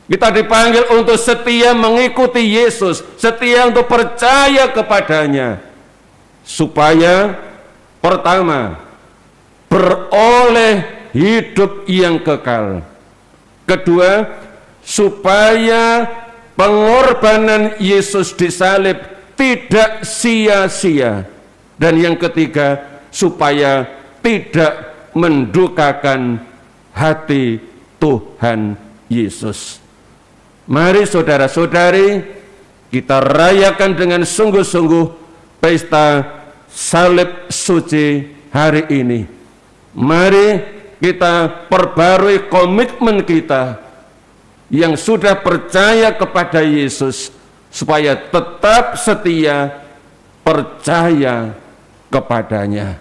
Kita dipanggil untuk setia mengikuti Yesus, setia untuk percaya kepadanya, supaya pertama, beroleh hidup yang kekal. Kedua, supaya pengorbanan Yesus di salib tidak sia-sia. Dan yang ketiga, supaya tidak mendukakan hati Tuhan Yesus. Mari saudara-saudari, kita rayakan dengan sungguh-sungguh pesta salib suci hari ini. Mari kita perbarui komitmen kita yang sudah percaya kepada Yesus, supaya tetap setia percaya kepadanya.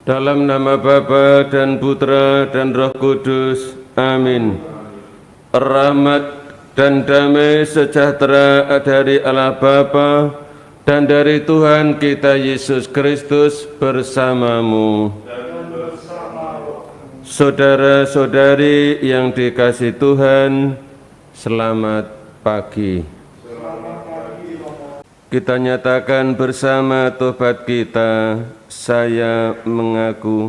Dalam nama Bapa dan Putra dan Roh Kudus, amin. Rahmat dan damai sejahtera dari Allah Bapa dan dari Tuhan kita Yesus Kristus bersamamu. Saudara-saudari yang dikasihi Tuhan, selamat pagi. Kita nyatakan bersama tobat kita, saya mengaku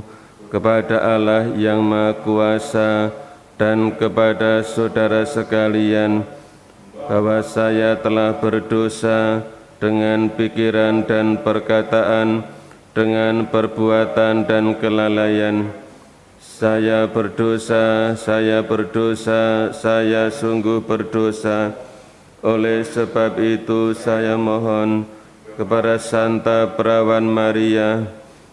kepada Allah yang Maha Kuasa dan kepada saudara sekalian bahwa saya telah berdosa dengan pikiran dan perkataan, dengan perbuatan dan kelalaian. Saya berdosa, saya sungguh berdosa. Oleh sebab itu saya mohon kepada Santa Perawan Maria,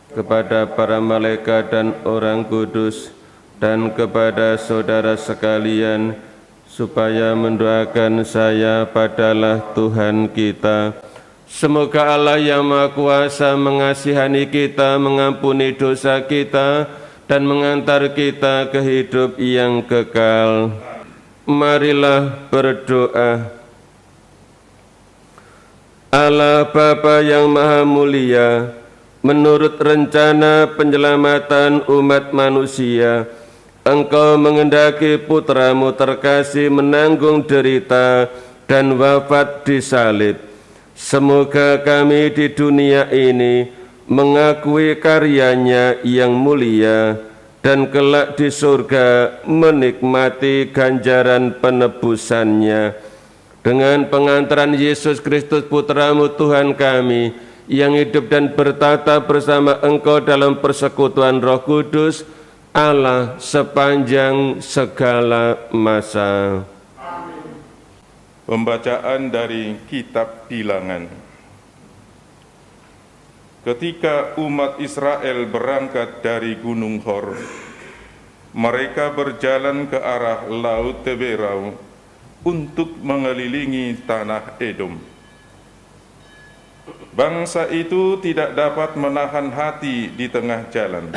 kepada para malaikat dan orang kudus, dan kepada saudara sekalian, supaya mendoakan saya padalah Tuhan kita. Semoga Allah yang Maha Kuasa mengasihani kita, mengampuni dosa kita, dan mengantar kita ke hidup yang kekal. Marilah berdoa. Allah Bapa yang Maha Mulia, menurut rencana penyelamatan umat manusia, Engkau mengendaki Putramu terkasih menanggung derita dan wafat di salib. Semoga kami di dunia ini mengakui karyanya yang mulia dan kelak di surga menikmati ganjaran penebusannya. Dengan pengantaran Yesus Kristus Putramu Tuhan kami, yang hidup dan bertata bersama Engkau dalam persekutuan Roh Kudus, Allah sepanjang segala masa. Amin. Pembacaan dari Kitab Bilangan. Ketika umat Israel berangkat dari Gunung Hor, mereka berjalan ke arah Laut Teberau untuk mengelilingi tanah Edom. Bangsa itu tidak dapat menahan hati di tengah jalan.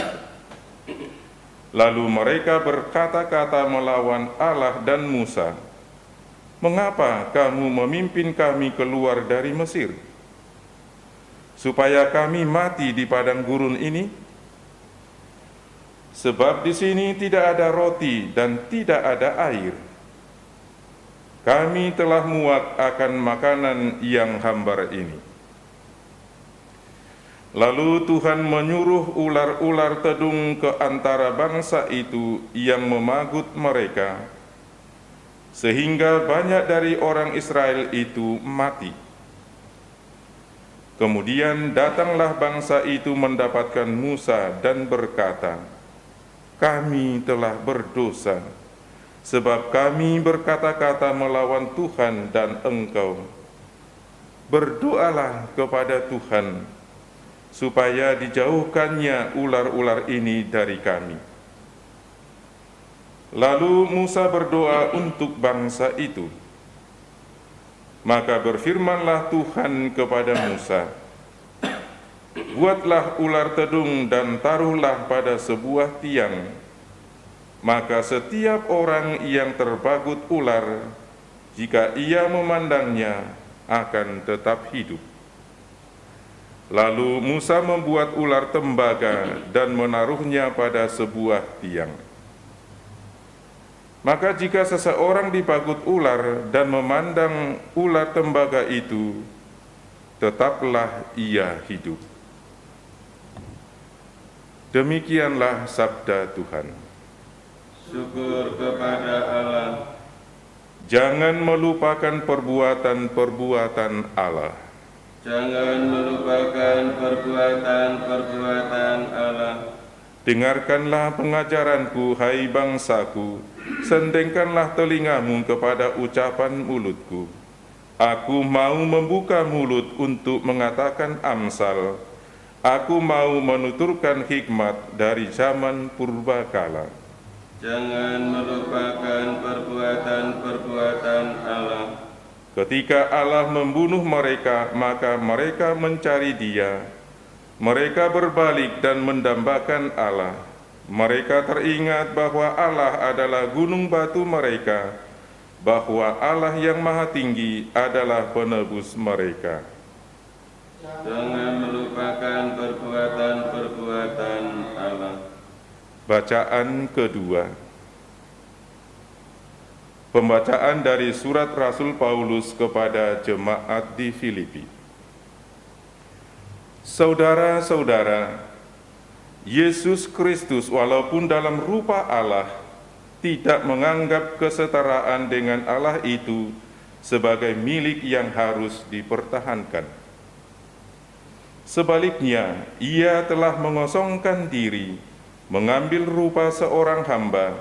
Lalu mereka berkata-kata melawan Allah dan Musa, "Mengapa kamu memimpin kami keluar dari Mesir? Supaya kami mati di padang gurun ini? Sebab di sini tidak ada roti dan tidak ada air. Kami telah muak akan makanan yang hambar ini." Lalu Tuhan menyuruh ular-ular tedung ke antara bangsa itu yang memagut mereka, sehingga banyak dari orang Israel itu mati. Kemudian datanglah bangsa itu mendapatkan Musa dan berkata, "Kami telah berdosa, sebab kami berkata-kata melawan Tuhan dan Engkau. Berdoalah kepada Tuhan, supaya dijauhkannya ular-ular ini dari kami." Lalu Musa berdoa untuk bangsa itu. Maka berfirmanlah Tuhan kepada Musa, "Buatlah ular tedung dan taruhlah pada sebuah tiang. maka setiap orang yang terbagut ular, jika ia memandangnya, akan tetap hidup. Lalu Musa membuat ular tembaga dan menaruhnya pada sebuah tiang. Maka jika seseorang dipagut ular dan memandang ular tembaga itu, tetaplah ia hidup. Demikianlah sabda Tuhan. Syukur kepada Allah. Jangan melupakan perbuatan-perbuatan Allah. Jangan melupakan perbuatan-perbuatan Allah. Dengarkanlah pengajaranku, hai bangsaku, sendengkanlah telingamu kepada ucapan mulutku. Aku mau membuka mulut untuk mengatakan amsal. Aku mau menuturkan hikmat dari zaman purbakala. Jangan melupakan perbuatan-perbuatan Allah. Ketika Allah membunuh mereka, maka mereka mencari Dia. Mereka berbalik dan mendambakan Allah. Mereka teringat bahwa Allah adalah gunung batu mereka, bahwa Allah yang Maha Tinggi adalah penebus mereka. Jangan melupakan perbuatan-perbuatan Allah. Bacaan kedua. Pembacaan dari surat Rasul Paulus kepada jemaat di Filipi. Saudara-saudara, Yesus Kristus walaupun dalam rupa Allah tidak menganggap kesetaraan dengan Allah itu sebagai milik yang harus dipertahankan. Sebaliknya, Ia telah mengosongkan diri, mengambil rupa seorang hamba,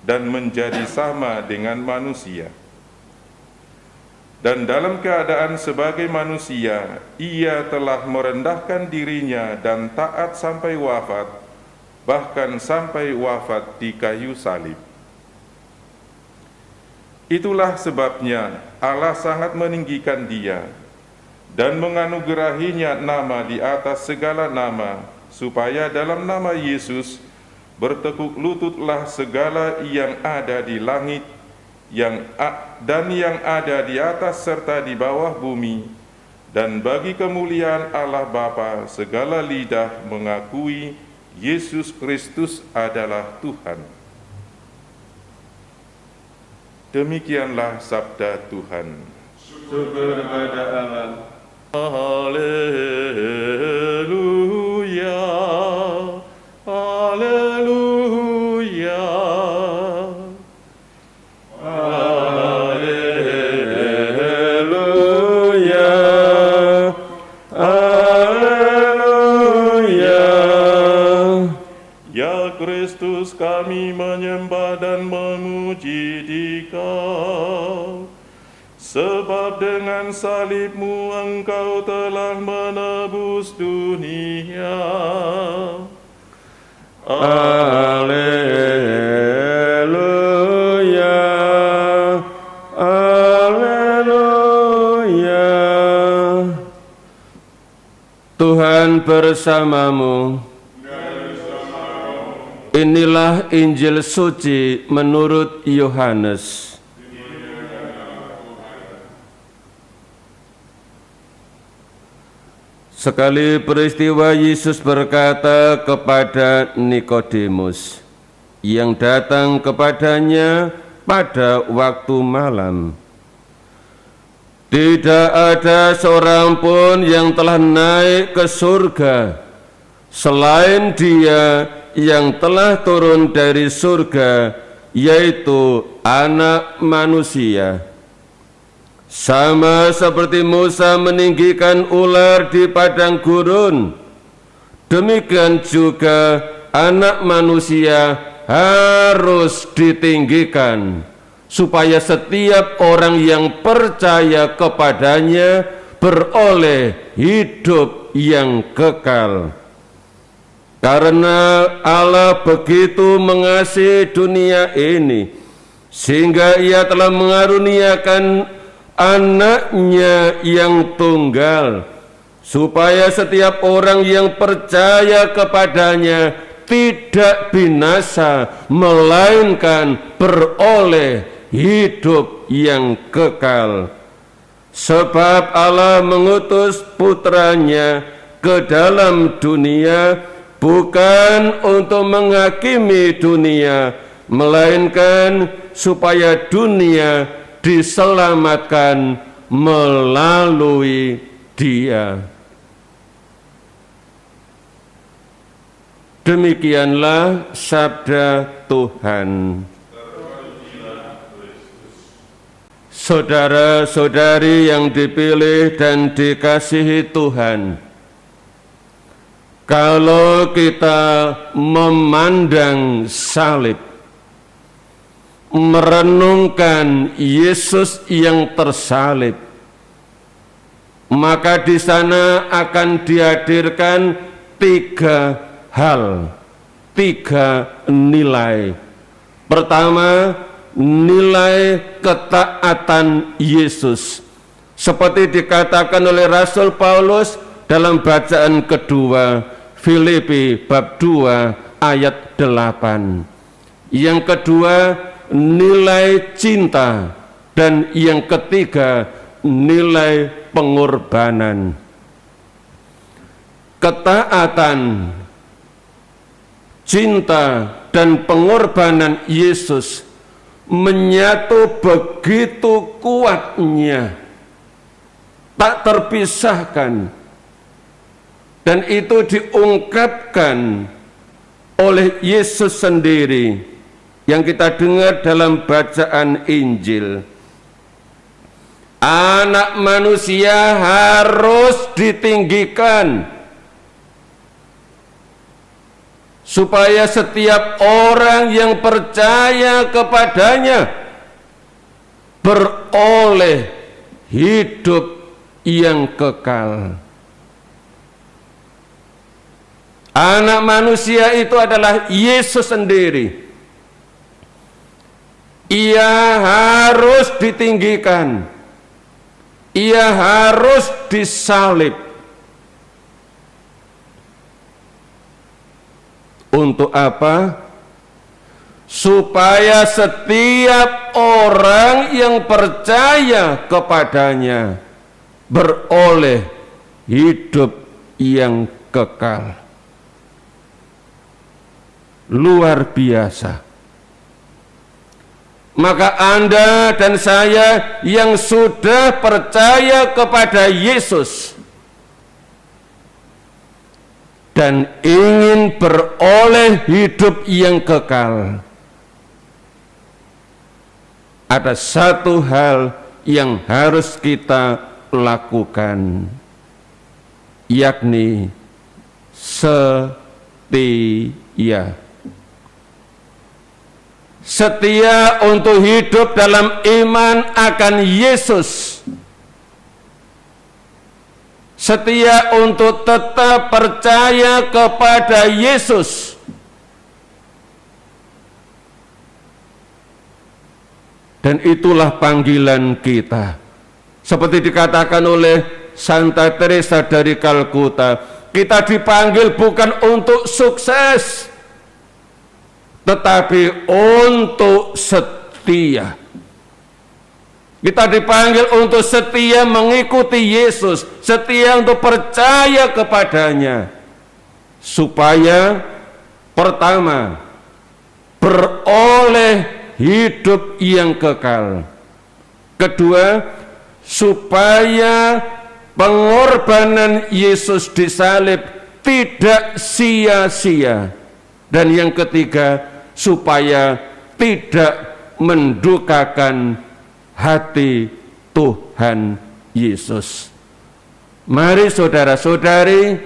dan menjadi sama dengan manusia. Dan dalam keadaan sebagai manusia, Ia telah merendahkan dirinya dan taat sampai wafat, bahkan sampai wafat di kayu salib. Itulah sebabnya Allah sangat meninggikan Dia dan menganugerahinya nama di atas segala nama, supaya dalam nama Yesus bertekuk lututlah segala yang ada di langit dan yang ada di atas serta di bawah bumi, dan bagi kemuliaan Allah Bapa segala lidah mengakui Yesus Kristus adalah Tuhan. Demikianlah sabda Tuhan. Syukur kepada Allah. Haleluya, haleluya, haleluya, haleluya. Ya Kristus, kami menyembah dan memuji Dikau, sebab dengan salib-Mu Engkau telah menebus dunia. Alleluia, Alleluia. Tuhan bersamamu. Inilah Injil suci menurut Yohanes. Sekali peristiwa Yesus berkata kepada Nikodemus yang datang kepadanya pada waktu malam, "Tidak ada seorang pun yang telah naik ke surga selain Dia yang telah turun dari surga, yaitu Anak Manusia. Sama seperti Musa meninggikan ular di padang gurun, demikian juga Anak Manusia harus ditinggikan, supaya setiap orang yang percaya kepadanya beroleh hidup yang kekal. Karena Allah begitu mengasihi dunia ini, sehingga Ia telah mengaruniakan Anak-Nya yang tunggal, supaya setiap orang yang percaya kepadanya tidak binasa, melainkan beroleh hidup yang kekal. Sebab Allah mengutus putranya ke dalam dunia bukan untuk menghakimi dunia, melainkan supaya dunia diselamatkan melalui Dia. Demikianlah sabda Tuhan. Saudara-saudari yang dipilih dan dikasihi Tuhan, kalau kita memandang salib, merenungkan Yesus yang tersalib, maka di sana akan dihadirkan tiga hal, tiga nilai. Pertama, nilai ketaatan Yesus, seperti dikatakan oleh Rasul Paulus dalam bacaan kedua Filipi bab 2 ayat 8. Yang kedua, nilai cinta, dan yang ketiga, nilai pengorbanan. Ketaatan, cinta, dan pengorbanan Yesus menyatu begitu kuatnya, tak terpisahkan, dan itu diungkapkan oleh Yesus sendiri yang kita dengar dalam bacaan Injil. Anak manusia harus ditinggikan supaya setiap orang yang percaya kepadanya beroleh hidup yang kekal. Anak manusia itu adalah Yesus sendiri. Ia harus ditinggikan, ia harus disalib. Untuk apa? Supaya setiap orang yang percaya kepadanya beroleh hidup yang kekal. Luar biasa. Maka Anda dan saya yang sudah percaya kepada Yesus dan ingin beroleh hidup yang kekal, ada satu hal yang harus kita lakukan, yakni setia. Setia untuk hidup dalam iman akan Yesus. Setia untuk tetap percaya kepada Yesus. Dan itulah panggilan kita. Seperti dikatakan oleh Santa Teresa dari Kalkuta, kita dipanggil bukan untuk sukses, tetapi untuk setia. Kita dipanggil untuk setia mengikuti Yesus, setia untuk percaya kepadanya, supaya pertama, beroleh hidup yang kekal. Kedua, supaya pengorbanan Yesus disalib tidak sia-sia. Dan yang ketiga, supaya tidak mendukakan hati Tuhan Yesus. Mari saudara-saudari,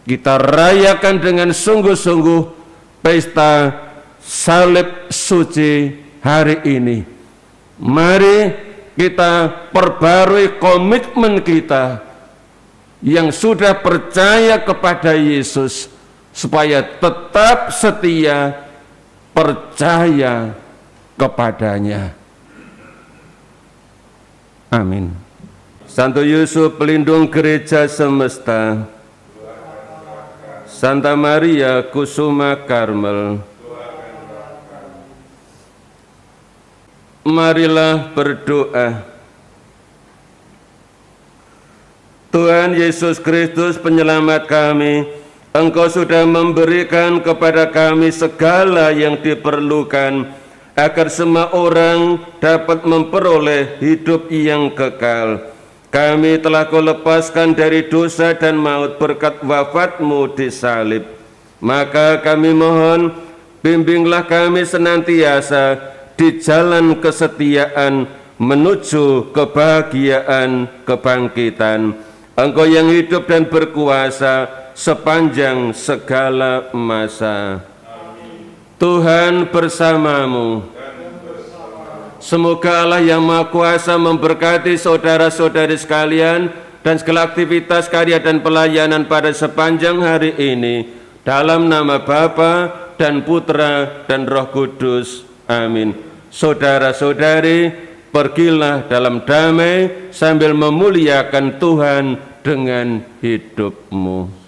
kita rayakan dengan sungguh-sungguh pesta salib suci hari ini. Mari kita perbarui komitmen kita yang sudah percaya kepada Yesus, supaya tetap setia percaya kepadanya. Amin. Santo Yusuf pelindung gereja semesta, Santa Maria Kusuma Karmel. Marilah berdoa. Tuhan Yesus Kristus penyelamat kami, Engkau sudah memberikan kepada kami segala yang diperlukan agar semua orang dapat memperoleh hidup yang kekal. Kami telah Kau lepaskan dari dosa dan maut berkat wafat-Mu di salib. Maka kami mohon, bimbinglah kami senantiasa di jalan kesetiaan menuju kebahagiaan kebangkitan. Engkau yang hidup dan berkuasa sepanjang segala masa. Amin. Tuhan bersamamu. Semoga Allah yang Maha Kuasa memberkati saudara-saudari sekalian dan segala aktivitas karya dan pelayanan pada sepanjang hari ini. Dalam nama Bapa dan Putra dan Roh Kudus. Amin. Saudara-saudari, pergilah dalam damai sambil memuliakan Tuhan dengan hidupmu.